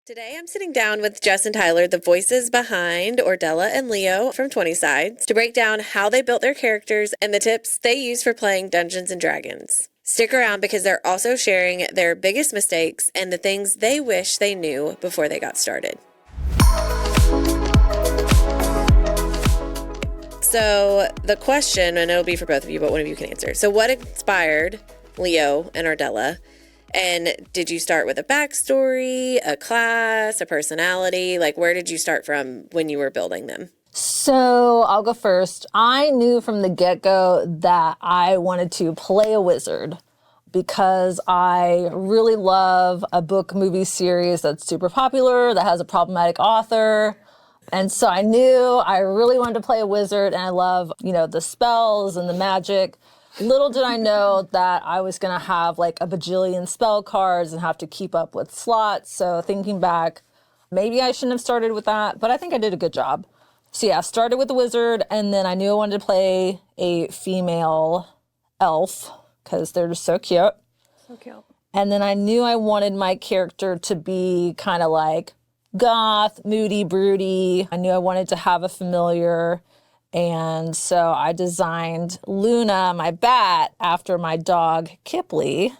Today I'm sitting down with Jess and Tyler, the voices behind Ordella and Leo from 20 Sides, to break down how they built their characters and the tips they use for playing Dungeons & Dragons. Stick around because they're also sharing their biggest mistakes and the things they wish they knew before they got started. So the question, and it'll be for both of you, but one of you can answer. So what inspired Leo and Ordella? And did you start with a backstory, a class, a personality? Like, where did you start from when you were building them? So I'll go first. I knew from the get-go that I wanted to play a wizard because I really love a book movie series that's super popular, that has a problematic author. And so I knew I really wanted to play a wizard, and I love, the spells and the magic. Little did I know that I was going to have like a bajillion spell cards and have to keep up with slots. So thinking back, maybe I shouldn't have started with that, but I think I did a good job. So yeah, started with the wizard, and then I knew I wanted to play a female elf because they're just so cute. So cute. And then I knew I wanted my character to be kind of like goth, moody, broody. I knew I wanted to have a familiar. And so I designed Leona, my bat, after my dog, Kipley.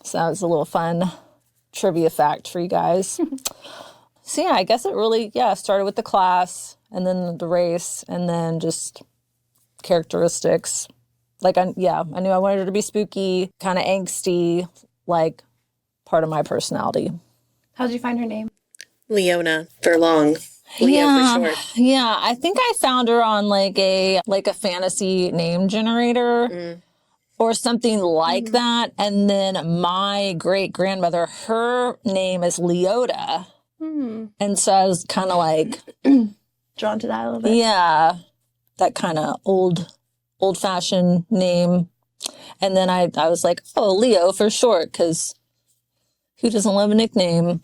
So that was a little fun trivia fact for you guys. So yeah, I guess it really, started with the class and then the race and then just characteristics. Like, I knew I wanted her to be spooky, kind of angsty, like part of my personality. How did you find her name? Leona, for long. Leo for short. Yeah, I think I found her on like a fantasy name generator or something like that. And then my great-grandmother, her name is Leona. And so I was kind of like... drawn to that a little bit. Yeah, that kind of old-fashioned name. And then I was like, Leo for short, because who doesn't love a nickname?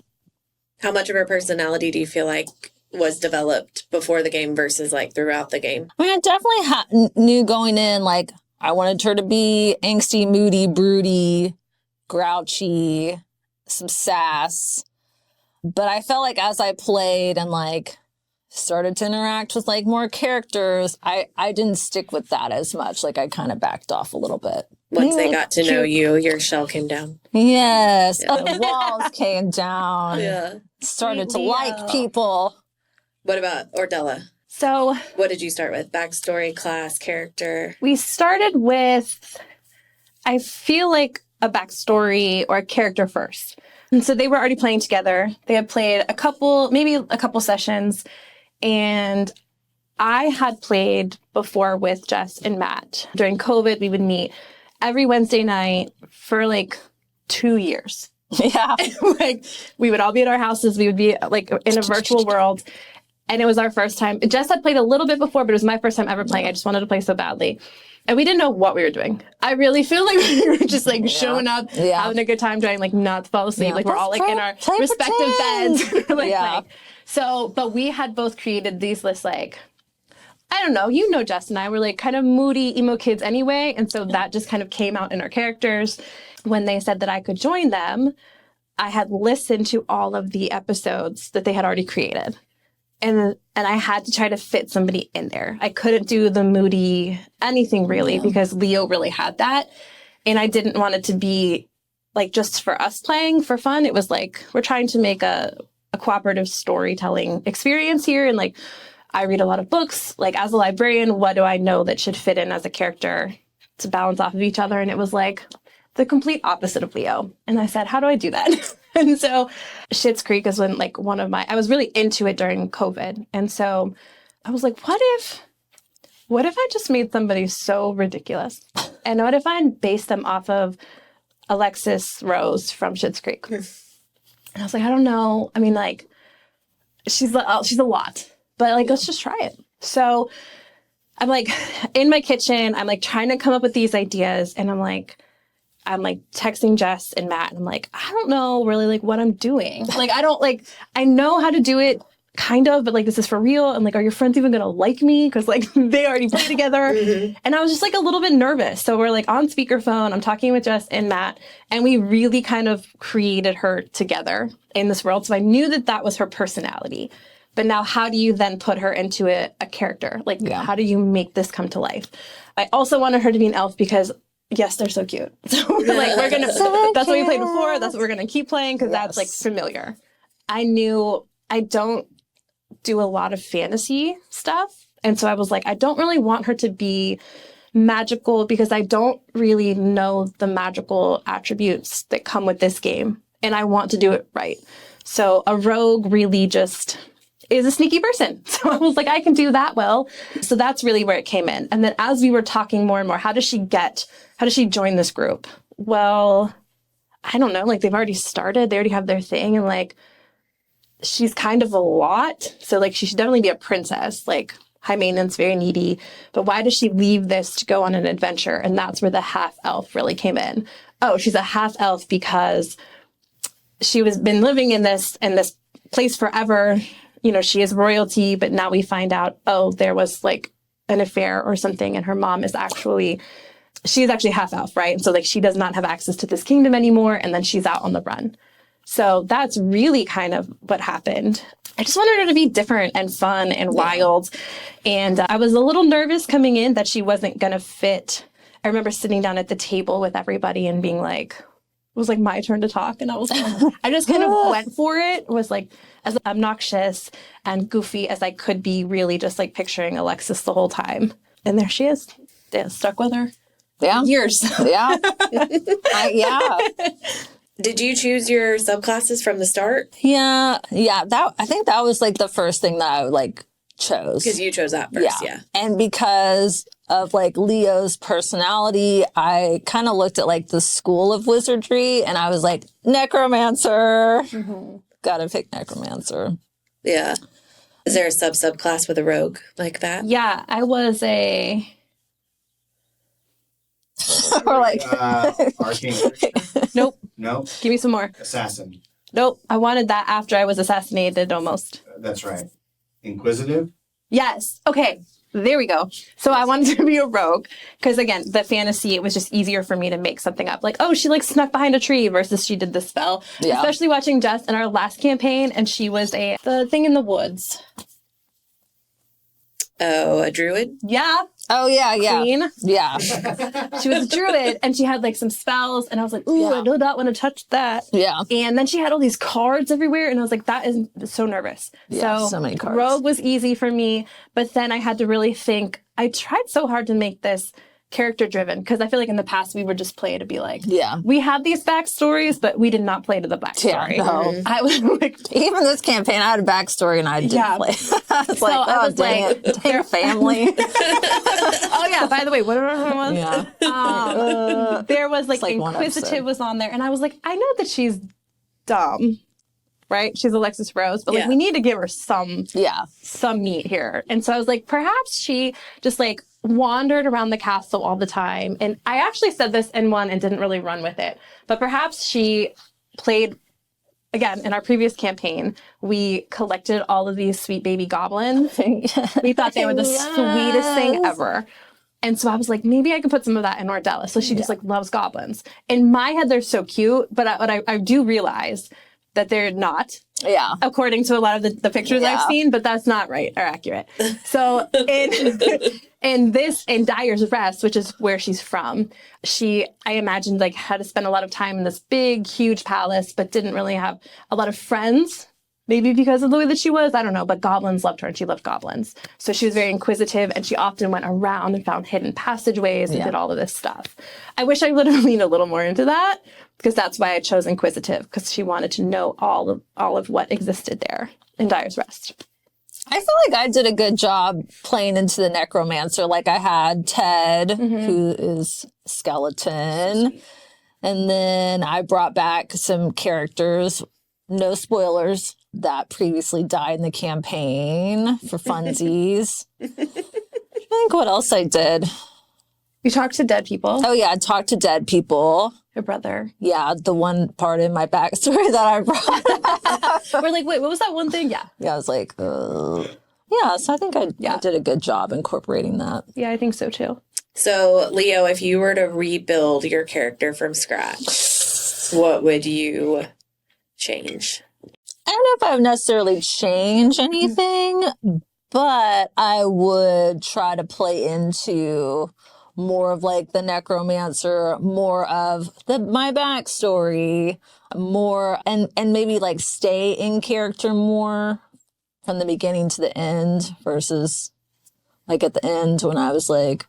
How much of her personality do you feel like was developed before the game versus like throughout the game? I mean, I definitely knew going in, like, I wanted her to be angsty, moody, broody, grouchy, some sass. But I felt like as I played and like started to interact with like more characters, I didn't stick with that as much. Like I kind of backed off a little bit. Once they got to know you, your shell came down. Yes. Yeah. The walls came down. Yeah. Started to like people. What about Ordella? So, what did you start with? Backstory, class, character? We started with, I feel like, a backstory or a character first. And so they were already playing together. They had played maybe a couple sessions. And I had played before with Jess and Matt. During COVID, we would meet every Wednesday night for like 2 years. Yeah. Like we would all be at our houses. We would be like in a virtual world. And it was our first time. Jess had played a little bit before, but it was my first time ever playing. I just wanted to play so badly. And we didn't know what we were doing. I really feel like we were just like showing up, having a good time, trying like not to fall asleep. Yeah. Like we're all like in our respective beds. Playing. So, but we had both created these lists like, I don't know, Jess and I were like kind of moody emo kids anyway. And so that just kind of came out in our characters. When they said that I could join them, I had listened to all of the episodes that they had already created. And I had to try to fit somebody in there. I couldn't do the moody anything really because Leo really had that. And I didn't want it to be like just for us playing for fun. It was like we're trying to make a cooperative storytelling experience here. And like I read a lot of books. Like as a librarian, what do I know that should fit in as a character to balance off of each other? And it was like the complete opposite of Leo. And I said, how do I do that? And so Schitt's Creek is when like I was really into it during COVID. And so I was like, what if I just made somebody so ridiculous? And what if I based them off of Alexis Rose from Schitt's Creek? And I was like, I don't know. I mean, like, she's a lot, but like, let's just try it. So I'm like in my kitchen, I'm like trying to come up with these ideas. And I'm like texting Jess and Matt, and I'm like, I don't know really like what I'm doing. Like, I know how to do it kind of, but like, this is for real. And like, are your friends even going to like me? Because like they already play together. And I was just like a little bit nervous. So we're like on speakerphone. I'm talking with Jess and Matt, and we really kind of created her together in this world. So I knew that that was her personality. But now how do you then put her into a character? Like, how do you make this come to life? I also wanted her to be an elf because, yes, they're so cute. So we're like, we're going to, that's what we played before. That's what we're going to keep playing because that's like familiar. I knew I don't do a lot of fantasy stuff. And so I was like, I don't really want her to be magical because I don't really know the magical attributes that come with this game. And I want to do it right. So a rogue really just is a sneaky person. So I was like, I can do that well. So that's really where it came in. And then as we were talking more and more, how does she join this group? Well, I don't know. Like, they've already started. They already have their thing. And like, she's kind of a lot. So like, she should definitely be a princess, like high maintenance, very needy. But why does she leave this to go on an adventure? And that's where the half elf really came in. Oh, she's a half elf because she was been living in this place forever. You know, she is royalty, but now we find out, oh, there was like an affair or something. And her mom is she's actually half elf, right? And so like, she does not have access to this kingdom anymore. And then she's out on the run. So that's really kind of what happened. I just wanted her to be different and fun and wild. And I was a little nervous coming in that she wasn't going to fit. I remember sitting down at the table with everybody and being like, it was like my turn to talk. And I was like, I just kind of went for it. It was like as obnoxious and goofy as I could be, really just like picturing Alexis the whole time. And there she is. Yeah, stuck with her. Yeah. Years. Yeah. Yeah. Did you choose your subclasses from the start? Yeah. I think that was like the first thing that I like chose. Because you chose that first, yeah. And because of like Leo's personality, I kind of looked at like the school of wizardry and I was like, necromancer. Gotta pick necromancer. Yeah. Is there a subclass with a rogue like that? Yeah, I was a... Or like... Arcane. Nope. Nope. Give me some more. Assassin. Nope. I wanted that after I was assassinated almost. That's right. Inquisitive. Yes. Okay. There we go. So I wanted to be a rogue because, again, the fantasy, it was just easier for me to make something up. Like, oh, she like snuck behind a tree versus she did the spell. Yeah. Especially watching Jess in our last campaign, and she was the thing in the woods. Oh, a druid? Yeah. Oh, yeah, yeah. Queen. Yeah. She was a druid, and she had like some spells, and I was like, ooh, I do not want to touch that. Yeah. And then she had all these cards everywhere, and I was like, that is so nervous. Yeah, so many cards. Rogue was easy for me, but then I had to really think. I tried so hard to make this character driven because I feel like in the past we would just play to be like, we had these backstories, but we did not play to the backstory. Yeah, no. I was like, even this campaign, I had a backstory and I didn't play. I was like, oh, dang it. Dang family. Oh, yeah. By the way, whatever it was. Yeah. There was like Inquisitive was on there. And I was like, I know that she's dumb, right? She's Alexis Rose, but like we need to give her some meat here. And so I was like, perhaps she just like wandered around the castle all the time. And I actually said this in one and didn't really run with it. But perhaps she played, again, in our previous campaign, we collected all of these sweet baby goblins. We thought they were the sweetest thing ever. And so I was like, maybe I could put some of that in Ordella. So she just like loves goblins. In my head, they're so cute. But I do realize that they're not. Yeah. According to a lot of the pictures I've seen, but that's not right or accurate. So in Dyer's Rest, which is where she's from, I imagined like had to spend a lot of time in this big, huge palace, but didn't really have a lot of friends. Maybe because of the way that she was, I don't know, but goblins loved her and she loved goblins. So she was very inquisitive and she often went around and found hidden passageways and did all of this stuff. I wish I would have leaned a little more into that because that's why I chose inquisitive, because she wanted to know all of what existed there in Dyer's Rest. I feel like I did a good job playing into the necromancer. Like I had Ted, who is skeleton, and then I brought back some characters, no spoilers, that previously died in the campaign for funsies. I think what else I did. You talked to dead people. Oh, yeah. I talked to dead people. Your brother. Yeah. The one part in my backstory that I brought We're like, wait, what was that one thing? Yeah. Yeah, I was like, yeah, so I think I did a good job incorporating that. Yeah, I think so too. So, Leo, if you were to rebuild your character from scratch, what would you change? I don't know if I would necessarily change anything, but I would try to play into more of like the necromancer, more of my backstory, more and maybe like stay in character more from the beginning to the end versus like at the end when I was like,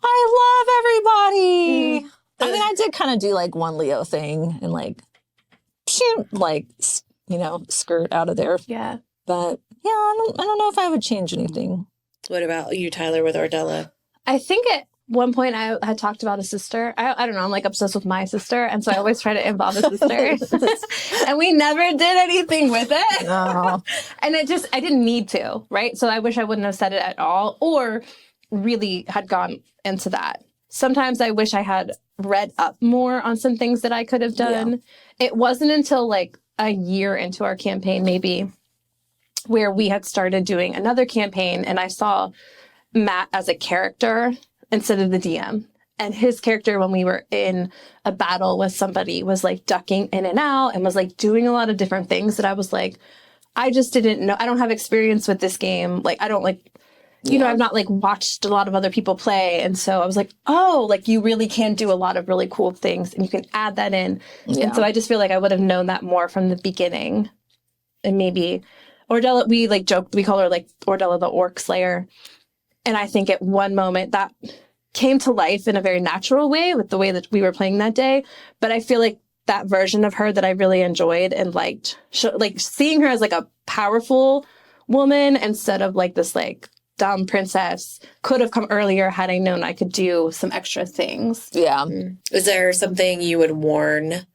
I love everybody. I mean, I did kind of do like one Leo thing and like, shoot, like, you know, skirt out of there. Yeah. But yeah, I don't know if I would change anything. What about you, Tyler, with Ordella? I think at one point I had talked about a sister. I don't know. I'm like obsessed with my sister. And so I always try to involve a sister. And we never did anything with it. No. And I didn't need to, right? So I wish I wouldn't have said it at all or really had gone into that. Sometimes I wish I had read up more on some things that I could have done. Yeah. It wasn't until like a year into our campaign, maybe, where we had started doing another campaign and I saw Matt as a character instead of the DM. And his character, when we were in a battle with somebody, was like ducking in and out and was like doing a lot of different things that I was like, I just didn't know. I don't have experience with this game. Like, I don't like, you know, I've not like watched a lot of other people play. And so I was like, oh, like you really can do a lot of really cool things and you can add that in. Yeah. And so I just feel like I would have known that more from the beginning. And maybe Ordella, we like joked, we call her like Ordella the Orc Slayer. And I think at one moment that came to life in a very natural way with the way that we were playing that day. But I feel like that version of her that I really enjoyed and liked, like seeing her as like a powerful woman instead of like this like dumb princess could have come earlier had I known I could do some extra things. Yeah. Is there something you would warn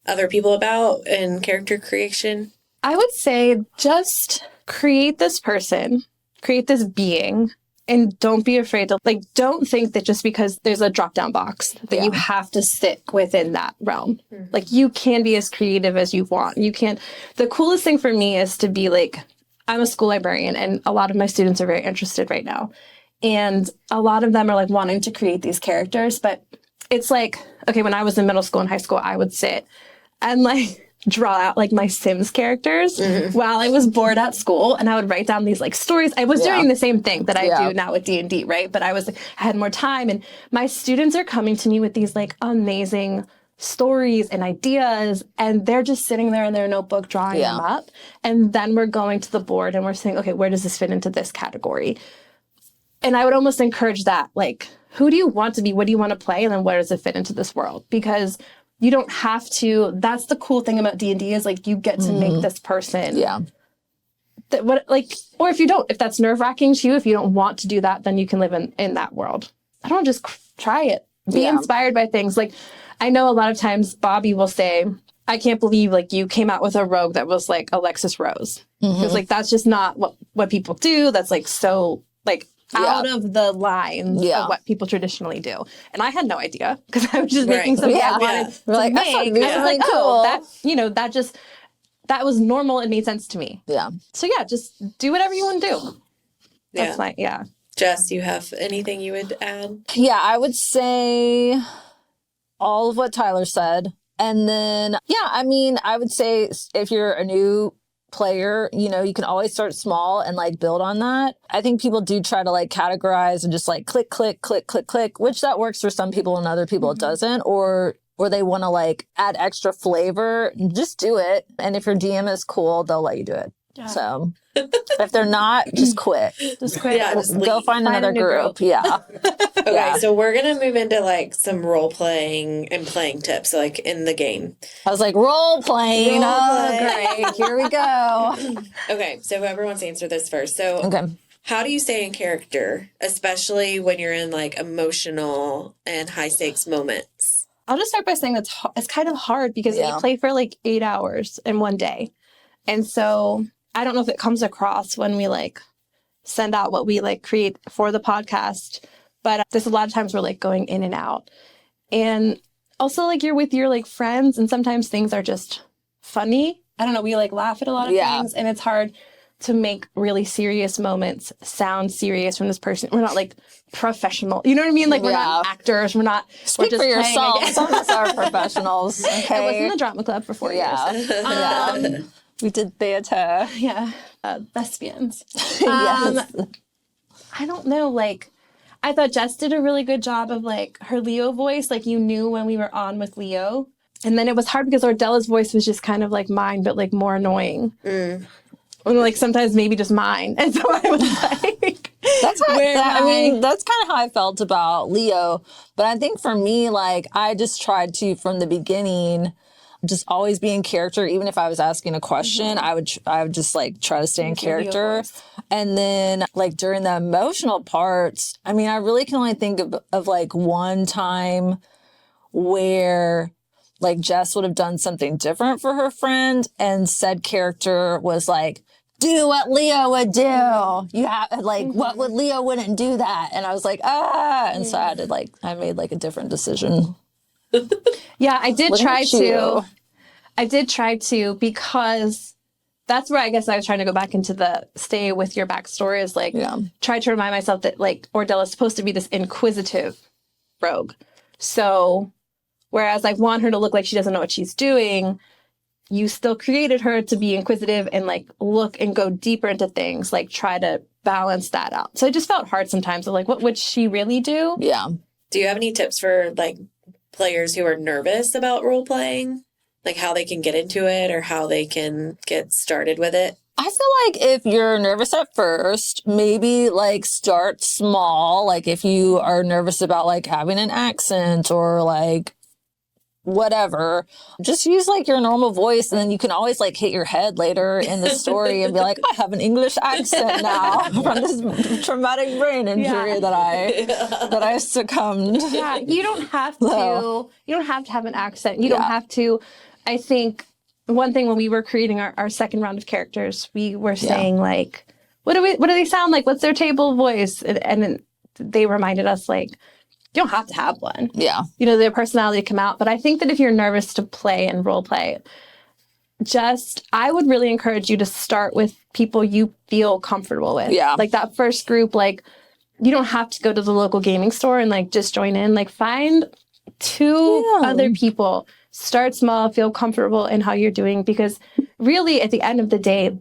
other people about in character creation? I would say just create this person, create this being, and don't be afraid to, like, don't think that just because there's a drop-down box that you have to stick within that realm. Mm-hmm. Like, you can be as creative as you want. You can. The coolest thing for me is to be like, I'm a school librarian, and a lot of my students are very interested right now. And a lot of them are, like, wanting to create these characters. But it's like, okay, when I was in middle school and high school, I would sit and, like, draw out like my Sims characters while I was bored at school, and I would write down these like stories. I was doing the same thing that I do now with D&D, right? But I had more time, and my students are coming to me with these like amazing stories and ideas, and they're just sitting there in their notebook drawing them up. And then we're going to the board and we're saying, okay, where does this fit into this category? And I would almost encourage that, like, who do you want to be? What do you want to play? And then where does it fit into this world? Because you don't have to. That's the cool thing about D&D is like you get to make this person. Yeah. That what like, or if you don't, if that's nerve-wracking to you, if you don't want to do that, then you can live in that world. I don't just try it. Be inspired by things. Like, I know a lot of times Bobby will say, I can't believe like you came out with a rogue that was like Alexis Rose. Because like that's just not what people do. That's like so like out of the lines of what people traditionally do. And I had no idea because I was just making something I wanted to make. I was like, cool. That, you know, that was normal. It made sense to me. Yeah. So yeah, just do whatever you want to do. That's my, Jess, do you have anything you would add? Yeah, I would say all of what Tyler said. And then, I mean, I would say if you're a new player, you know, you can always start small and like build on that. I think people do try to like categorize and just like click, which that works for some people and other people it doesn't, or they want to like add extra flavor. Just do it. And if your DM is cool, they'll let you do it. Yeah. So if they're not, just quit. Just quit. Yeah, just go find another group. Yeah. Okay, so we're going to move into like some role playing and playing tips, like in the game. I was like, role playing. Great. Here we go. Okay, so whoever wants to answer this first. So how do you stay in character, especially when you're in like emotional and high stakes moments? I'll just start by saying it's kind of hard because you play for like 8 hours in one day. And so I don't know if it comes across when we like send out what we like create for the podcast, but there's a lot of times we're like going in and out. And also like you're with your like friends and sometimes things are just funny I don't know, we like laugh at a lot of things, and it's hard to make really serious moments sound serious from this person. We're not like professional. You know what I mean? Like we're not actors. We're Speak just for yourself. playing. Some of us are professionals. Okay. I was in the drama club for 4 years. We did theater. Yeah. Thespians. Yes. I don't know, like, I thought Jess did a really good job of, like, her Leo voice. Like, you knew when we were on with Leo. And then it was hard because Ordella's voice was just kind of like mine, but, like, more annoying. Or, like, sometimes maybe just mine. And so I was like... That's that's kind of how I felt about Leo. But I think for me, like, I just tried to, from the beginning... just always be in character. Even if I was asking a question, I would just like try to stay in character. And then like during the emotional parts, I mean, I really can only think of like one time where like Jess would have done something different for her friend, and said character was like, do what Leo would do. You have like, what would Leo wouldn't do that? And I was like, and so I had to like, I made like a different decision. Yeah, I did try to, because that's where I guess I was trying to go back into the stay with your backstory, is like, try to remind myself that like Ordella's supposed to be this inquisitive rogue. So whereas I want her to look like she doesn't know what she's doing, you still created her to be inquisitive and like look and go deeper into things, like try to balance that out. So it just felt hard sometimes of like, what would she really do? Yeah. Do you have any tips for like players who are nervous about role playing? Like how they can get into it or how they can get started with it? I feel like if you're nervous at first, maybe like start small. Like if you are nervous about like having an accent or like whatever, just use like your normal voice, and then you can always like hit your head later in the story and be like, I have an English accent now from this traumatic brain injury that I succumbed. Yeah, you don't have to have an accent. You don't have to. I think one thing when we were creating our second round of characters, we were saying like, what do they sound like? What's their table voice? And then they reminded us like, you don't have to have one. Yeah. You know, their personality come out. But I think that if you're nervous to play and role play, I would really encourage you to start with people you feel comfortable with. Yeah. Like that first group, like you don't have to go to the local gaming store and like just join in. Like find two other people, start small, feel comfortable in how you're doing, because really at the end of the day,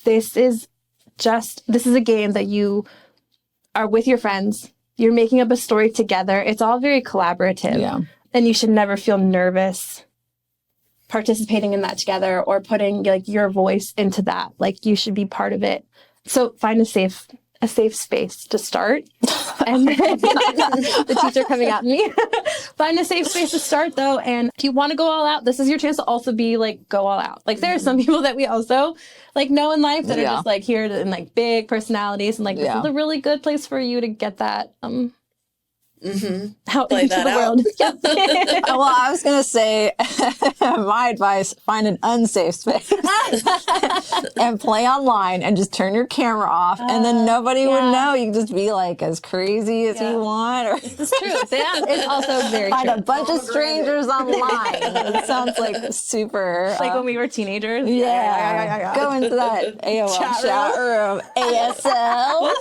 this is a game that you are with your friends. You're making up a story together. It's all very collaborative. Yeah. And you should never feel nervous participating in that together or putting like your voice into that. Like you should be part of it. So find a safe space to start. And then the teacher coming at me. Find a safe space to start though. And if you want to go all out, this is your chance to also be like, go all out. Like there are some people that we also like know in life that are just like here and like big personalities. And like, this is a really good place for you to get that, out play into that the world. Well, I was going to say, my advice, find an unsafe space and play online and just turn your camera off, and then nobody would know. You can just be like as crazy as you want. Or It's true. It's also very find true. a bunch of strangers online. It sounds like super... Like when we were teenagers. Go into that AOL chat room. ASL.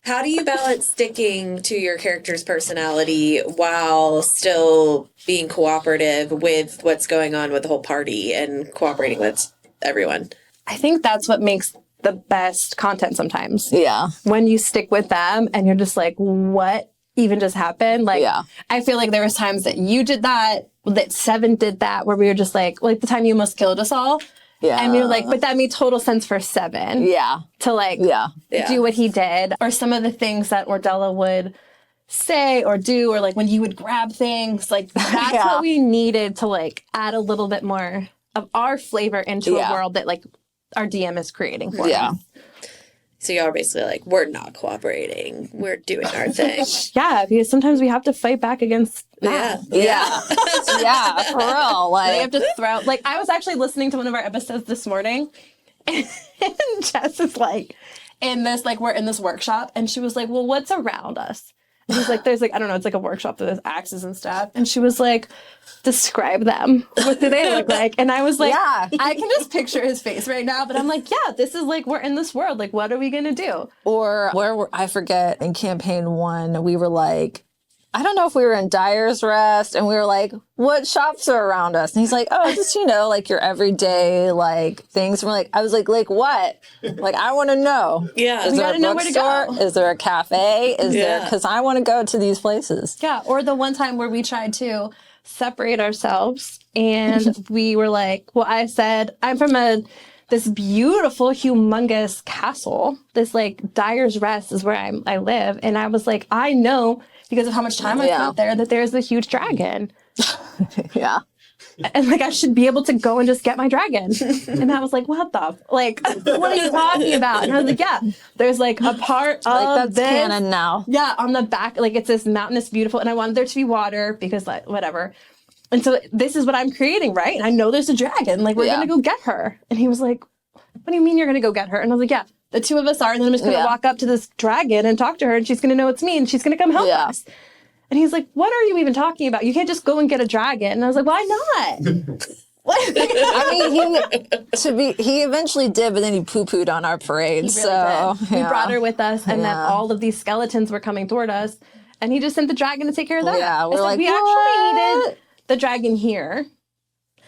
How do you balance sticking to your character's personality while still being cooperative with what's going on with the whole party and cooperating with everyone? I think that's what makes the best content sometimes. Yeah. When you stick with them and you're just like, what even just happened? Like, I feel like there was times that you did that Seven did that, where we were just like the time you almost killed us all. Yeah. And we were like, but that made total sense for Seven. Yeah. To like do what he did. Or some of the things that Ordella would say or do, or like when you would grab things, like that's what we needed to like add a little bit more of our flavor into a world that like our DM is creating for us. So y'all are basically like, we're not cooperating. We're doing our thing. Because sometimes we have to fight back against Yeah, for real. Like, we have to throw... Like, I was actually listening to one of our episodes this morning, and Jess is like, in this, like, we're in this workshop, and she was like, well, what's around us? And he's like, there's like, I don't know, it's like a workshop that there's axes and stuff. And she was like, describe them. What do they look like? And I was like, Yeah. I can just picture his face right now. But I'm like, yeah, this is like, we're in this world. Like, what are we going to do? Or I forget, in campaign 1, we were like, I don't know if we were in Dyer's Rest, and we were like, what shops are around us? And he's like, oh, just, like your everyday, like, things. And we're like, I was like what? Like, I want to know. Yeah. Is We there gotta a know where to go. bookstore? Is there a cafe? Is there, because I want to go to these places. Yeah. Or the one time where we tried to separate ourselves and we were like, well, I said, I'm from this beautiful, humongous castle. This like Dyer's Rest is where I live. And I was like, I know because of how much time I spent there that there's a huge dragon. Yeah. And like, I should be able to go and just get my dragon. And I was like, what are you talking about? And I was like, yeah, there's like a part of Like, that's this. canon now. Yeah, on the back, like it's this mountainous, beautiful, and I wanted there to be water because like, whatever. And so this is what I'm creating, right? And I know there's a dragon. Like, we're going to go get her. And he was like, what do you mean you're going to go get her? And I was like, yeah, the two of us are. And then I'm just going to walk up to this dragon and talk to her. And she's going to know it's me. And she's going to come help us. And he's like, what are you even talking about? You can't just go and get a dragon. And I was like, why not? I mean, he eventually did, but then he poo-pooed on our parade. He really did. We brought her with us. And then Yeah. all of these skeletons were coming toward us. And he just sent the dragon to take care of that. Yeah, we're like, we actually needed the dragon here.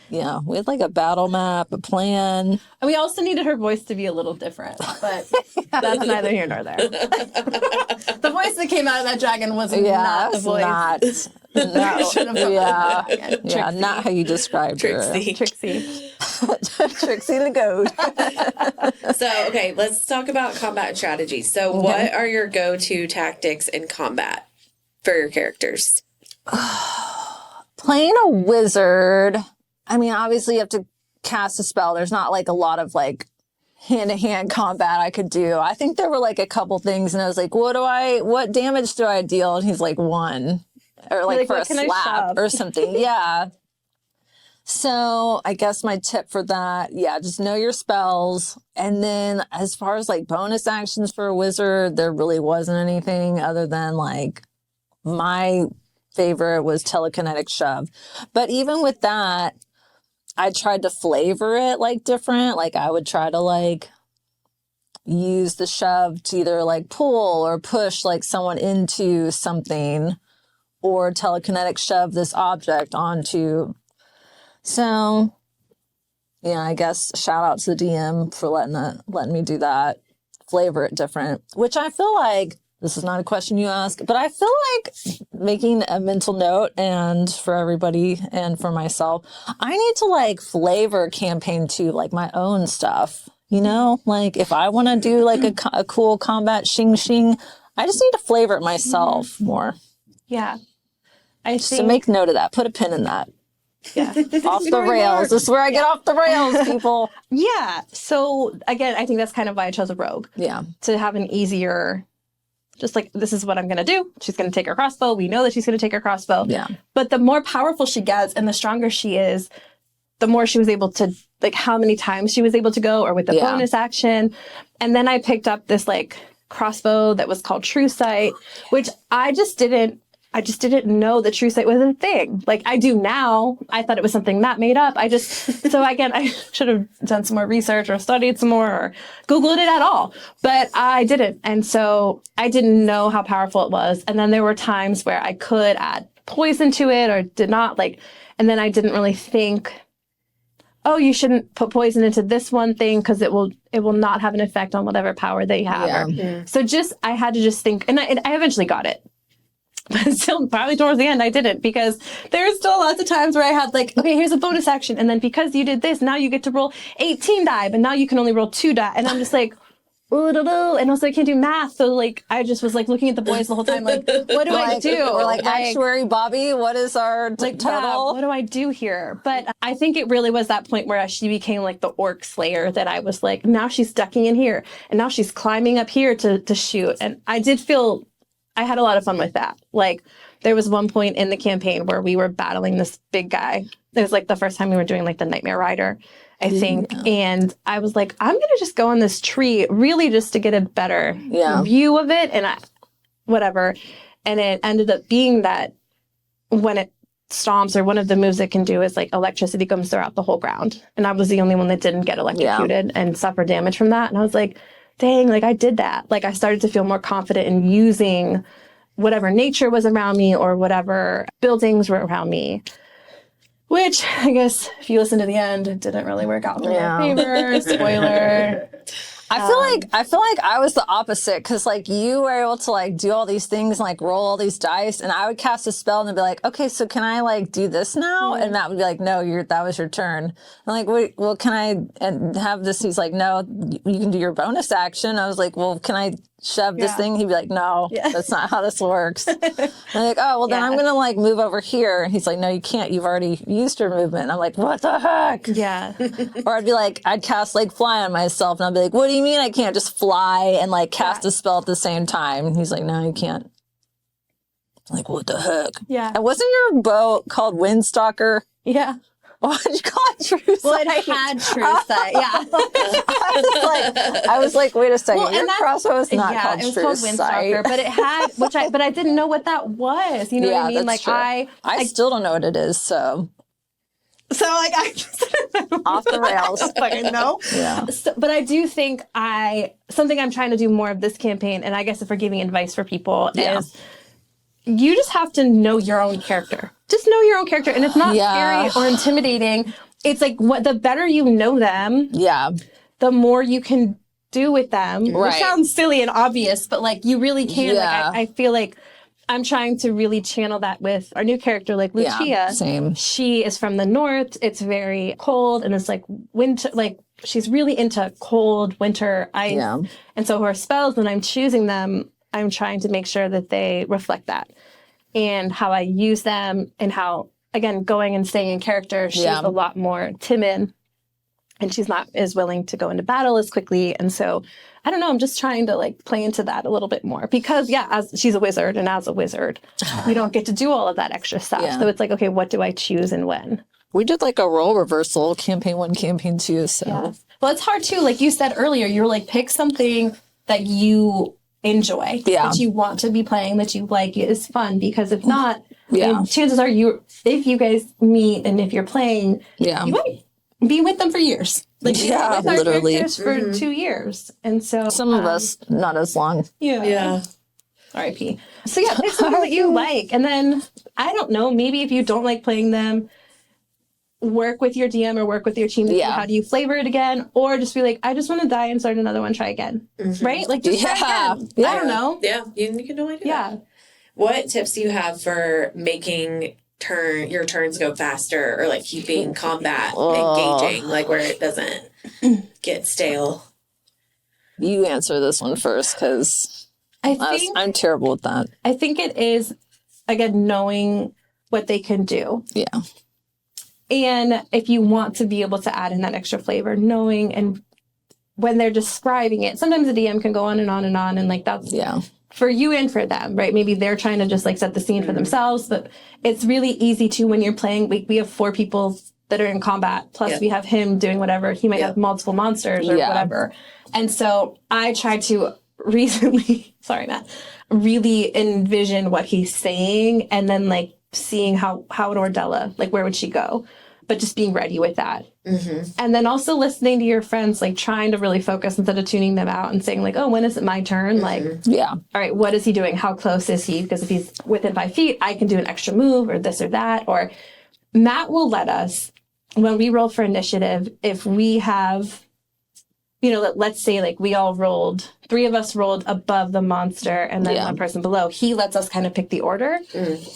Yeah, we had like a battle map, a plan. And we also needed her voice to be a little different, but that's neither here nor there. The voice that came out of that dragon was not the voice. Not how you described Trixie. Trixie. her. Trixie the goat. So, okay, let's talk about combat strategy. So, what are your go-to tactics in combat for your characters? Playing a wizard, I mean, obviously you have to cast a spell. There's not like a lot of like hand-to-hand combat I could do. I think there were like a couple things, and I was like, what damage do I deal? And he's like 1. Or like for a slap or something. Yeah. So I guess my tip for that, just know your spells. And then as far as like bonus actions for a wizard, there really wasn't anything other than like my favorite was telekinetic shove. But even with that, I tried to flavor it like different. Like I would try to like use the shove to either like pull or push like someone into something, or telekinetic shove this object onto. So, yeah, I guess shout out to the DM for letting me do that, flavor it different, which I feel like, this is not a question you ask, but I feel like making a mental note, and for everybody and for myself, I need to like flavor campaign 2, like my own stuff, like if I want to do like a cool combat shing, I just need to flavor it myself more. Yeah. I think, So make note of that. Put a pin in that. yeah. Off the rails. This is where I get off the rails, people. Yeah. So again, I think that's kind of why I chose a rogue. Yeah. To have an easier, just like, this is what I'm going to do. She's going to take her crossbow. We know that she's going to take her crossbow. Yeah. But the more powerful she gets and the stronger she is, the more she was able to, like how many times she was able to go, or with the bonus action. And then I picked up this like crossbow that was called True Sight, which I just didn't know that True Sight was a thing. Like I do now. I thought it was something Matt made up. So again, I should have done some more research or studied some more or Googled it at all, but I didn't. And so I didn't know how powerful it was. And then there were times where I could add poison to it or did not and then I didn't really think, oh, you shouldn't put poison into this one thing because it will not have an effect on whatever power they have. Yeah. So I had to just think, and I eventually got it. But still, probably towards the end, I didn't, because there's still lots of times where I had like, okay, here's a bonus action. And then because you did this, now you get to roll 18 die, but now you can only roll 2 die. And I'm just like, and also I can't do math. So like, I just was like looking at the boys the whole time, like, what do I do? Or like actuary Bobby, what is our total? Yeah, what do I do here? But I think it really was that point where she became like the orc slayer, that I was like, now she's ducking in here and now she's climbing up here to shoot. And I did feel I had a lot of fun with that. Like there was one point in the campaign where we were battling this big guy. It was like the first time we were doing like the Nightmare Rider, I think. Yeah. And I was like, I'm going to just go on this tree really just to get a better view of it and whatever. And it ended up being that when it stomps, or one of the moves it can do is like electricity comes throughout the whole ground. And I was the only one that didn't get electrocuted and suffer damage from that. And I was like, dang, like I did that. Like I started to feel more confident in using whatever nature was around me or whatever buildings were around me. Which I guess if you listen to the end, it didn't really work out in my favor. Spoiler. I feel like I was the opposite, because like you were able to like do all these things and like roll all these dice, and I would cast a spell and they'd be like, okay, so can I like do this now? And Matt would be like, no, that was your turn. I'm like, wait, well, can I have this? He's like, no, you can do your bonus action. I was like, well, can I shove this thing? He'd be like, no, that's not how this works. I'm like, oh, well, then I'm gonna like move over here. And he's like, no, you can't. You've already used your movement. And I'm like, what the heck? Yeah. Or I'd be like, I'd cast like fly on myself, and I'd be like, what do you mean I can't just fly and like cast a spell at the same time? And he's like, no, you can't. I'm like, what the heck? Yeah. And wasn't your bow called Windstalker? Yeah. Why did you call it True Sight? Well, it had True Sight. Yeah. I was like, wait a second. Well, your crossbow is not called it was True called Sight. Windstalker, but it had, but I didn't know what that was. You know what I mean? That's Like true. I still don't know what it is, so. So like I just Off the rails. fucking know. Yeah. So, but I do think something I'm trying to do more of this campaign, and I guess if we're giving advice for people, is you just have to know your own character. Just know your own character, and it's not scary or intimidating. It's like the better you know them, the more you can do with them. Which sounds silly and obvious, but like you really can. Yeah. Like I feel like I'm trying to really channel that with our new character, like Lucia. Yeah, same. She is from the north. It's very cold, and it's like winter. Like she's really into cold winter ice. Yeah. And so her spells, when I'm choosing them, I'm trying to make sure that they reflect that, and how I use them, and how, again, going and staying in character. She's a lot more timid, and she's not as willing to go into battle as quickly. And so I don't know, I'm just trying to like play into that a little bit more, because as she's a wizard, and as a wizard, we don't get to do all of that extra stuff. Yeah. So it's like, okay, what do I choose and when? We did like a role reversal, campaign 1, campaign 2, so. Yeah. Well, it's hard too. Like you said earlier, you were like, pick something that you enjoy, that you want to be playing, that you like, is fun, because if not, then chances are if you guys meet and if you're playing, you might be with them for years. Like with our literally characters for 2 years. And so some of us not as long. Yeah. R.I.P. So pick something that you like. And then, I don't know, maybe if you don't like playing them, work with your DM or work with your team to see how do you flavor it again, or just be like, I just want to die and start another one, try again. Right? Like just try again. I don't know. Yeah, you can totally do that. What tips do you have for making your turns go faster, or like keeping combat engaging, like where it doesn't get stale? You answer this one first, because I'm terrible with that. I think it is, again, knowing what they can do. Yeah. And if you want to be able to add in that extra flavor, knowing, and when they're describing it, sometimes the DM can go on and on and on, and like that's for you and for them, right? Maybe they're trying to just like set the scene for themselves, but it's really easy to, when you're playing, we have 4 people that are in combat, plus we have him doing whatever. He might have multiple monsters or whatever. And so I try to sorry, Matt, really envision what he's saying, and then like seeing how would Ordella, like where would she go? But just being ready with that. And then also listening to your friends, like trying to really focus instead of tuning them out and saying like, oh, when is it my turn? Like, all right, what is he doing? How close is he? Because if he's within 5 feet, I can do an extra move or this or that. Or Matt will let us, when we roll for initiative, if we have, let's say like we all rolled, 3 of us rolled above the monster and then 1 person below, he lets us kind of pick the order.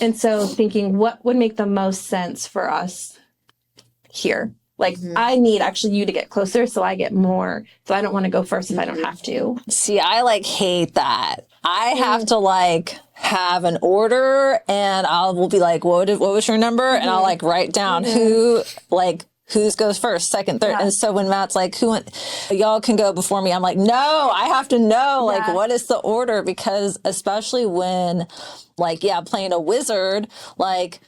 And so thinking what would make the most sense for us here. Like, I need actually you to get closer so I get more. So I don't want to go first if I don't have to. See, I like hate that. I have to like have an order, and we'll be like, what was your number? And I'll like write down whose goes first, second, third. And so when Matt's like, y'all can go before me, I'm like, no, I have to know, like, what is the order? Because especially when, like, playing a wizard, like,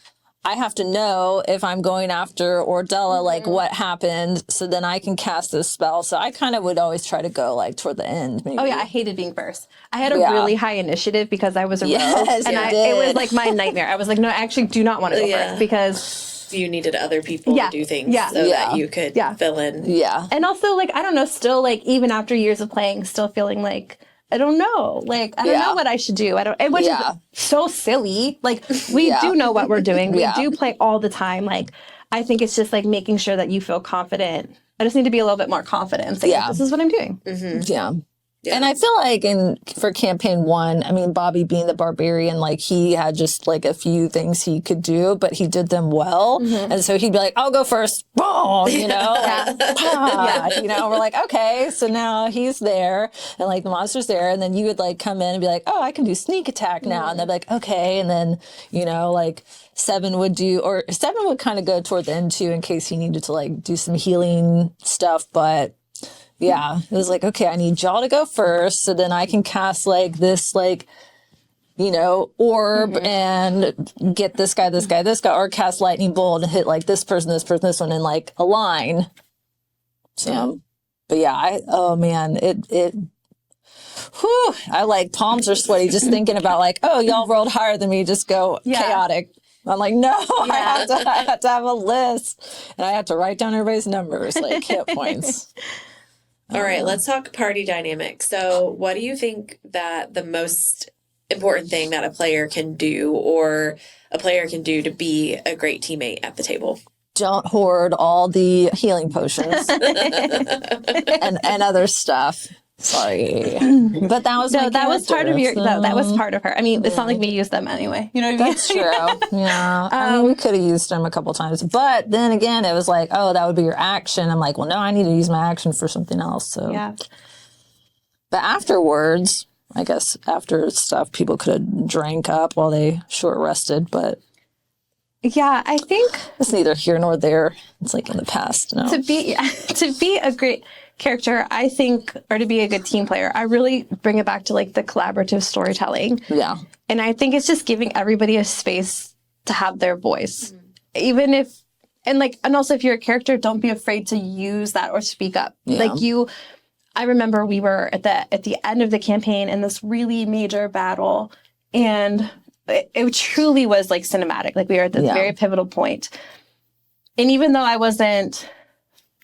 I have to know if I'm going after Ordella, like what happened, so then I can cast this spell. So I kind of would always try to go like toward the end. Maybe. Oh yeah, I hated being first. I had a really high initiative because I was a rogue, and you it was like my nightmare. I was like, no, I actually do not want to go first because you needed other people to do things so that you could fill in. Yeah. And also, like, I don't know, still, like, even after years of playing, still feeling like, I don't know. Like, I don't know what I should do. Which is so silly. Like, we do know what we're doing. We do play all the time. Like, I think it's just, like, making sure that you feel confident. I just need to be a little bit more confident and say, this is what I'm doing. Yeah. And I feel like for campaign 1, I mean, Bobby being the barbarian, like he had just like a few things he could do, but he did them well. And so he'd be like, I'll go first. Boom, you know, you know, we're like, okay, so now he's there and like the monster's there. And then you would like come in and be like, oh, I can do sneak attack now. And they'd be like, okay. And then, you know, like 7 would kind of go toward the end too, in case he needed to like do some healing stuff. But yeah, it was like, okay, I need y'all to go first, so then I can cast like this, like, you know, orb and get this guy, or cast lightning bolt and hit like this person, this one in like a line. So, but yeah, I like palms are sweaty just thinking about like, oh, y'all rolled higher than me, just go chaotic. I'm like, no, I have to have a list, and I have to write down everybody's numbers, like hit points. All right, let's talk party dynamics. So what do you think that the most important thing that a player can do to be a great teammate at the table? Don't hoard all the healing potions and other stuff. Sorry. But that was that was part of that was part of her. I mean, it's not like we used them anyway. You know what I mean? That's true. Yeah. I mean, we could have used them a couple times. But then again, it was like, oh, that would be your action. I'm like, well, no, I need to use my action for something else. So yeah. But afterwards, I guess after stuff, people could have drank up while they short rested. But yeah, I think it's neither here nor there. It's like in the past. No. To be a great character, I think, or to be a good team player, I really bring it back to like the collaborative storytelling. Yeah. And I think it's just giving everybody a space to have their voice. Even if, and also if you're a character, don't be afraid to use that or speak up. Yeah. I remember we were at the end of the campaign in this really major battle, and it truly was like cinematic. Like we were at this very pivotal point. And even though I wasn't,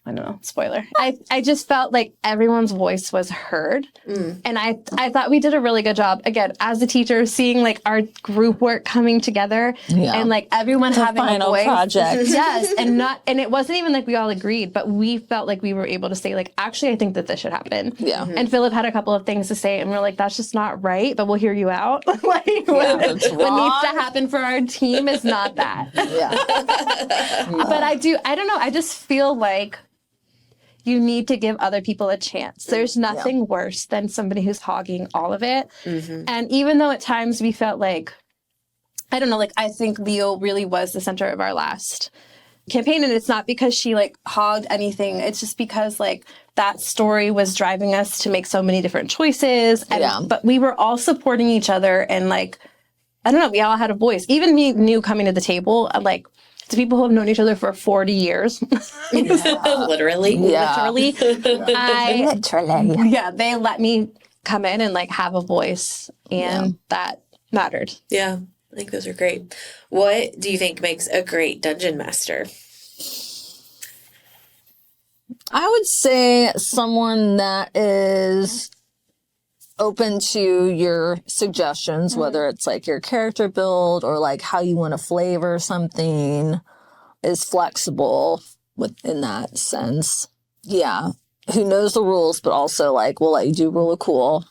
I don't know, spoiler, I just felt like everyone's voice was heard. And I thought we did a really good job, again, as a teacher, seeing like our group work coming together and like everyone having a voice. Project. Yes. And it wasn't even like we all agreed, but we felt like we were able to say like, actually, I think that this should happen. Yeah. And Philip had a couple of things to say and we're like, that's just not right, but we'll hear you out. Like what needs to happen for our team is not that. But I don't know, I just feel like you need to give other people a chance. There's nothing worse than somebody who's hogging all of it. And even though at times we felt like, I don't know, like I think Leo really was the center of our last campaign. And it's not because she like hogged anything. It's just because like that story was driving us to make so many different choices. But we were all supporting each other and like, I don't know, we all had a voice. Even me new coming to the table, I'm like, to people who have known each other for 40 years. Literally. Literally. They let me come in and like have a voice, and that mattered. Yeah, I think those are great. What do you think makes a great dungeon master? I would say someone that is open to your suggestions, whether it's like your character build or like how you want to flavor something, is flexible within that sense. Yeah. Who knows the rules, but also like will let you do really cool.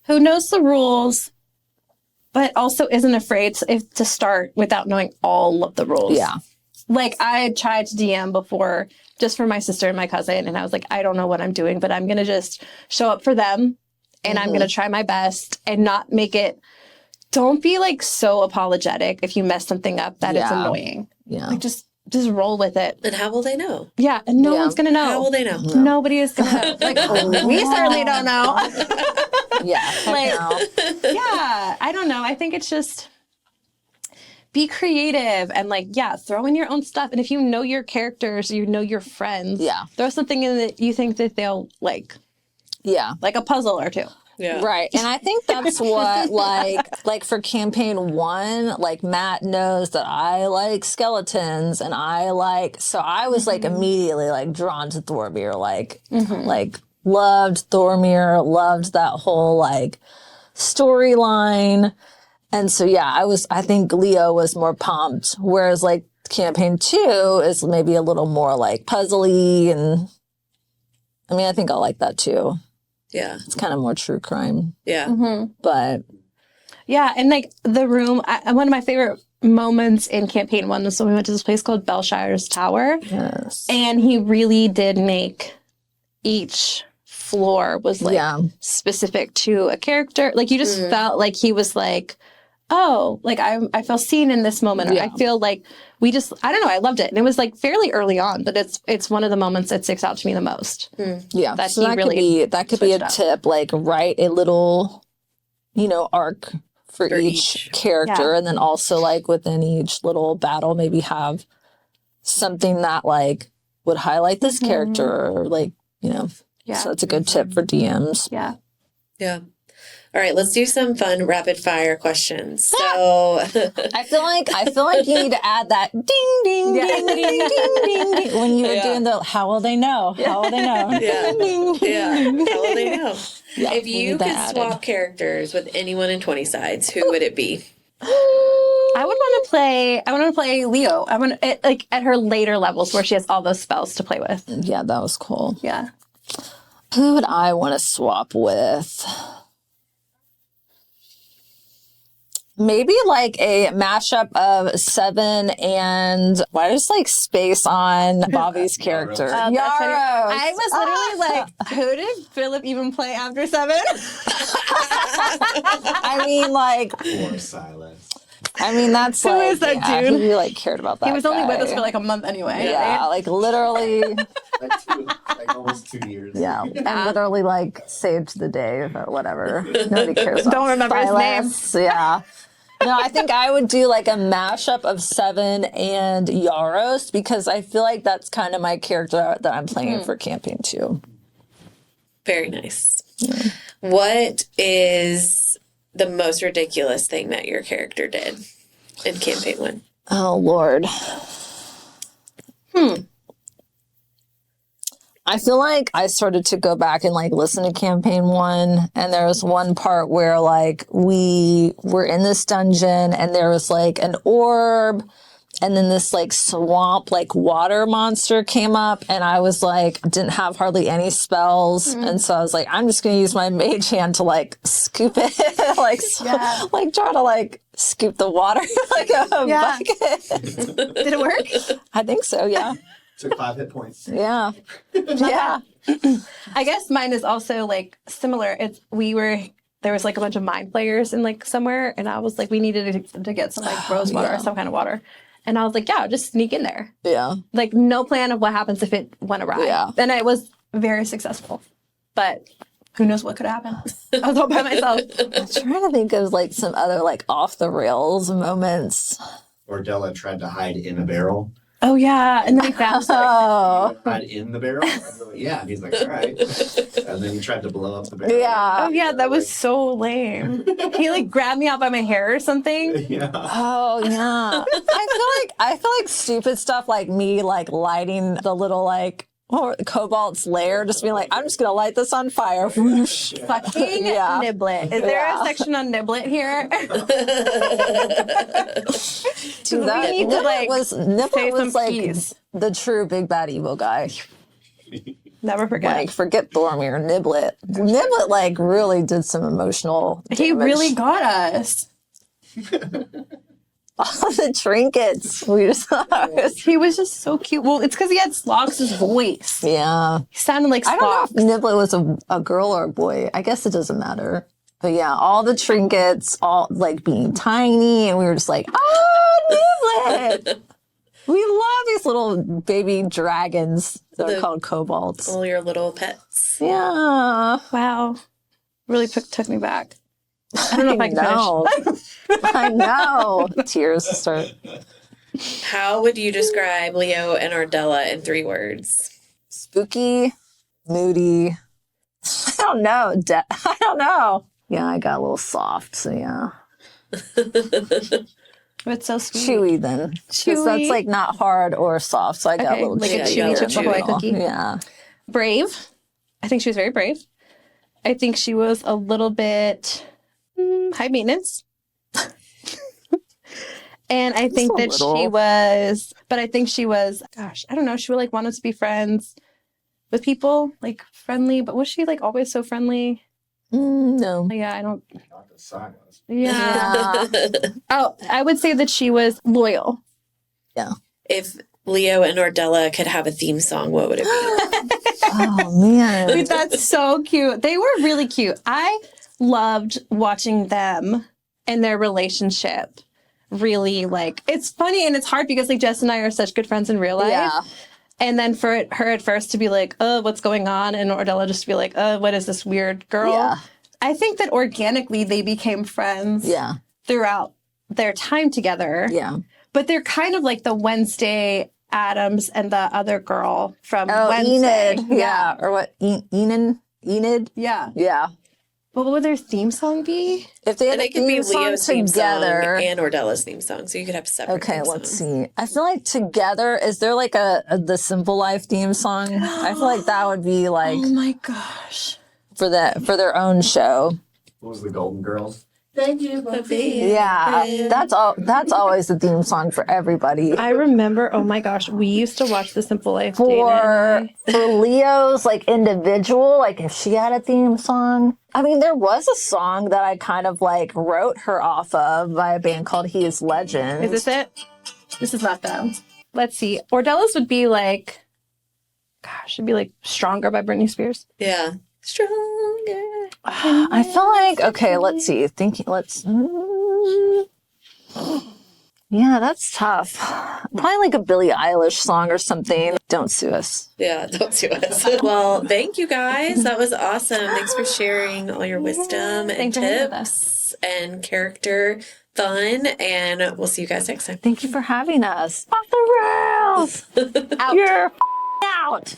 Who knows the rules, but also isn't afraid to start without knowing all of the rules. Yeah. Like I had tried to DM before just for my sister and my cousin. And I was like, I don't know what I'm doing, but I'm going to just show up for them and I'm going to try my best and not make it. Don't be like so apologetic if you mess something up that it's annoying. Yeah. Like just roll with it. And how will they know? Yeah. And no one's going to know. How will they know? No. Nobody is going to know. Like we certainly don't know. Yeah. Yeah. I don't know. I think it's just be creative and like, yeah, throw in your own stuff. And if you know your characters, you know your friends, throw something in that you think that they'll like. Yeah. Like a puzzle or two. Yeah. Right. And I think that's what, like for campaign 1, like Matt knows that I like skeletons and so I was like immediately like drawn to Thormir, like loved Thormir, loved that whole like storyline. And so, yeah, I think Leo was more pumped, whereas like campaign 2 is maybe a little more like puzzly. And I mean, I think I like that too. Yeah. It's kind of more true crime. Yeah. But yeah. And like the room, one of my favorite moments in campaign 1 was when we went to this place called Belshire's Tower. yes. And he really did make each floor was like specific to a character. Like you just felt like he was like, oh, like I feel seen in this moment. I feel like I don't know, I loved it. And it was like fairly early on, but it's one of the moments that sticks out to me the most. Yeah. That so he really that could be a tip, like write a little, arc for each character. And then also like within each little battle, maybe have something that like would highlight this character or like, So that's a good tip for DMs. Yeah. Yeah. All right, let's do some fun rapid fire questions. So I feel like you need to add that ding ding ding ding ding ding ding when you were doing the how will they know? How will they know? Yeah. Yeah. How will they know? Yeah, if you could swap characters with anyone in 20 sides, who would it be? I want to play Leo. I want like at her later levels where she has all those spells to play with. Yeah, that was cool. Yeah. Who would I want to swap with? Maybe like a mashup of Seven and why does like space on Bobby's character? Yaros. I was literally like, who did Philip even play after Seven? I mean, like, Or Silas. I mean, that's Who like, is that dude? Who really like cared about that? He was only with guy. us for like a month anyway. Yeah, right? like literally. like almost 2 years. Yeah, and literally like saved the day or whatever. Nobody cares. Don't remember his name. Yeah. No, I think I would do like a mashup of Seven and Yaros because I feel like that's kind of my character that I'm playing for campaign 2. Very nice. Yeah. What is the most ridiculous thing that your character did in campaign 1? Oh, Lord. I feel like I started to go back and like listen to campaign 1, and there was one part where like we were in this dungeon and there was like an orb and then this like swamp like water monster came up, and I was like didn't have hardly any spells, and so I was like I'm just gonna use my mage hand to like scoop it like try to like scoop the water like a bucket. Did it work? I think so, yeah. Took 5 hit points. Yeah. Yeah. I guess mine is also like similar. There was like a bunch of mind players in like somewhere, and I was like, we needed to get some like rose water or some kind of water. And I was like, yeah, I'll just sneak in there. Yeah. Like no plan of what happens if it went awry. Yeah. And it was very successful. But who knows what could happen? I was all by myself. I'm trying to think of like some other like off the rails moments. Ordella tried to hide in a barrel. Oh yeah, and then he found Oh. Hide in the barrel? Yeah. He's like, all right. And then he tried to blow up the barrel. Yeah. Oh yeah, that was so lame. He like grabbed me out by my hair or something. Yeah. Oh yeah. I feel like stupid stuff like me like lighting the little like Cobalt's lair, just being like, I'm just gonna light this on fire. Whoosh. Fucking Niblet. Is there a section on Niblet here? Dude, that We need to, like, Niblet say was some like keys. the true big bad evil guy. Never forget. Like forget Thormir, Niblet. Niblet like really did some emotional damage. He really got us. All the trinkets. We just He was just so cute. Well, it's because he had Slogs' voice. yeah. He sounded like I don't know Slogs. if Niblet was a girl or a boy. I guess it doesn't matter. But yeah, all the trinkets, all like being tiny, and we were just like, oh, Niblet! We love these little baby dragons that are called kobolds. All your little pets. Yeah. Wow. Really took me back. I don't know if I can finish. I know. Tears start. How would you describe Leo and Ordella in 3 words? Spooky, moody. I don't know. I don't know. Yeah, I got a little soft, so yeah. It's so sweet. Chewy then. 'Cause that's like not hard or soft, so I got a little like chewy. a chewy chip ahoy cookie. Yeah. Brave. I think she was very brave. I think she was a little bit high maintenance. And I think that she was, but I think she was, gosh, I don't know. She would like wanted to be friends with people, like friendly, but was she like always so friendly? No. Yeah, I don't. Not the silence. Yeah. Oh, I would say that she was loyal. Yeah. If Leo and Ordella could have a theme song, what would it be? Oh, man. Wait, that's so cute. They were really cute. I loved watching them and their relationship. Really, like, it's funny and it's hard because like Jess and I are such good friends in real life. Yeah. And then for her at first to be like, oh, what's going on? And Ordella just to be like, oh, what is this weird girl? Yeah. I think that organically they became friends throughout their time together. Yeah. But they're kind of like the Wednesday Addams and the other girl from Wednesday. Enid. Yeah. Or what? Enid? Yeah. Yeah. What would their theme song be? If they had And a it could be theme song Leo's theme song together. and Ordella's theme song, so you could have separate Okay, theme let's songs. see. I feel like together, is there like the Simple Life theme song? I feel like that would be like Oh my gosh. for their own show. What was the Golden Girls? Thank you for being Yeah, that's always the theme song for everybody. I remember, oh my gosh, we used to watch The Simple Life. Dana and For Leo's like individual, like if she had a theme song. I mean, there was a song that I kind of like wrote her off of by a band called He Is Legend. Is this it? This is not them. Let's see. Ordella's would be like, gosh, it'd be like Stronger by Britney Spears. Yeah. Stronger. I feel like, okay, let's see. Yeah, that's tough. Probably like a Billie Eilish song or something. Don't sue us. Yeah, don't sue us. Well, thank you guys. That was awesome. Thanks for sharing all your wisdom and Thanks for hanging with tips and character fun. And we'll see you guys next time. Thank you for having us. Off the rails. Out. You're out.